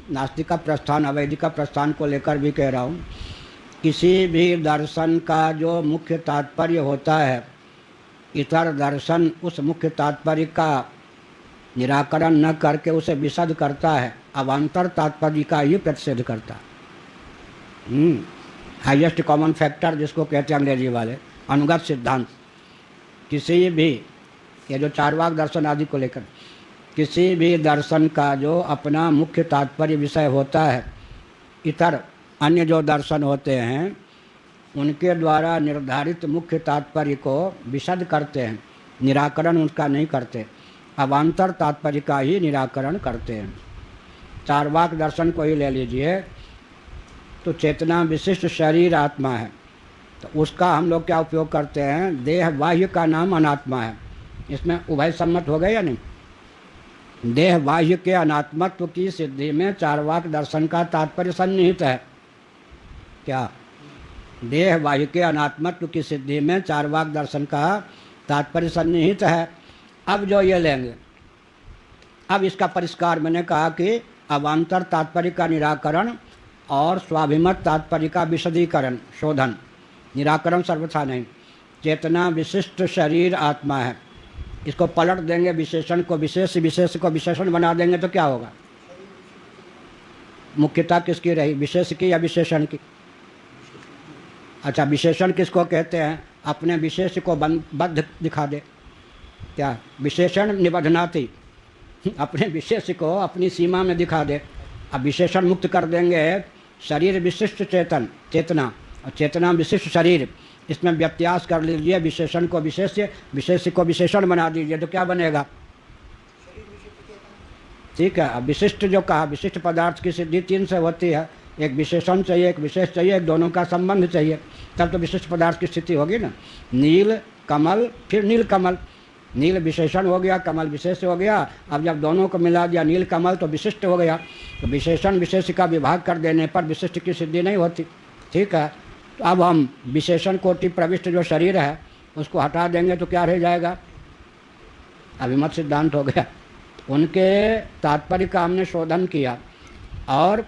नास्तिक का प्रस्थान अवैधिक का प्रस्थान को लेकर भी कह रहा हूँ। किसी भी दर्शन का जो मुख्य तात्पर्य होता है, इतर दर्शन उस मुख्य तात्पर्य का निराकरण न करके उसे विशद करता है, अवान्तर तात्पर्य का ही प्रतिषेध करता है। हाईएस्ट कॉमन फैक्टर जिसको कहते हैं अंग्रेजी वाले, अनुगत सिद्धांत। किसी भी, ये जो चारवाक दर्शन आदि को लेकर, किसी भी दर्शन का जो अपना मुख्य तात्पर्य विषय होता है, इतर अन्य जो दर्शन होते हैं उनके द्वारा निर्धारित मुख्य तात्पर्य को विशद करते हैं, निराकरण उनका नहीं करते, अवान्तर तात्पर्य का ही निराकरण करते हैं। चारवाक दर्शन को ही ले लीजिए तो चेतना विशिष्ट शरीर आत्मा है, तो उसका हम लोग क्या उपयोग करते हैं, देह बाह्य का नाम अनात्मा है। इसमें उभय सम्मत हो गए या नहीं? देह बाह्य के अनात्मत्व की सिद्धि में चारवाक दर्शन का तात्पर्य सन्निहित है। क्या देह बाह्य के अनात्मत्व की सिद्धि में चारवाक दर्शन का तात्पर्य सन्निहित है? अब जो ये लेंगे, अब इसका परिष्कार मैंने कहा कि अवान्तर तात्पर्य का निराकरण और स्वाभिमत तात्पर्य का विशदीकरण, शोधन। निराकरण सर्वथा नहीं। चेतना विशिष्ट शरीर आत्मा है, इसको पलट देंगे, विशेषण को विशेष, विशेष को विशेषण बना देंगे तो क्या होगा? मुख्यता किसकी रही, विशेष की या विशेषण की? अच्छा, विशेषण किसको कहते हैं? अपने विशेष को बद्ध दिखा दे। क्या विशेषण निबद्धनाति, अपने विशेष को अपनी सीमा में दिखा दे। अब विशेषण मुक्त कर देंगे, शरीर विशिष्ट चेतन, चेतना और चेतना विशिष्ट शरीर, इसमें व्यत्यास कर लीजिए, विशेषण को विशेष्य, विशेष्य को विशेषण बना दीजिए तो क्या बनेगा? ठीक है। अब विशिष्ट जो कहा, विशिष्ट पदार्थ की सिद्धि तीन से होती है, एक विशेषण चाहिए, एक विशेष चाहिए, एक दोनों का संबंध चाहिए, तब तो विशिष्ट पदार्थ की स्थिति होगी ना। नील कमल, फिर नील कमल, नील विशेषण हो गया, कमल विशेष हो गया। अब जब दोनों को मिला दिया नील कमल तो विशिष्ट हो गया। तो विशेषण विशेष का विभाग कर देने पर विशिष्ट की सिद्धि नहीं होती। ठीक है। तो अब हम विशेषण कोटि प्रविष्ट जो शरीर है उसको हटा देंगे तो क्या रह जाएगा? अभिमत सिद्धांत हो गया। उनके तात्पर्य का हमने शोधन किया और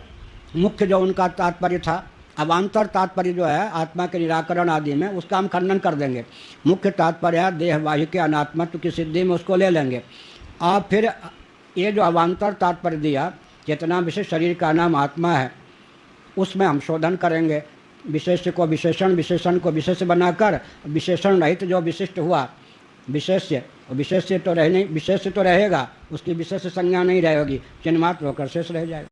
मुख्य जो उनका तात्पर्य था, अवान्तर तात्पर्य जो है आत्मा के निराकरण आदि में, उसका हम खंडन कर देंगे। मुख्य तात्पर्य है देह बाह्य के अनात्मत्व की सिद्धि में, उसको ले लेंगे। और फिर ये जो अवान्तर तात्पर्य दिया, चेतना विशिष्ट शरीर का नाम आत्मा है, उसमें हम शोधन करेंगे। विशेष को विशेषण, विशेषण को विशेष बनाकर विशेषण रहित जो विशिष्ट हुआ, विशेष्य, विशेष्य तो रह नहीं, विशेष तो रहेगा, उसकी विशेष संज्ञा नहीं रहेगी, चिन्ह मात्र होकर शेष रह जाएगा।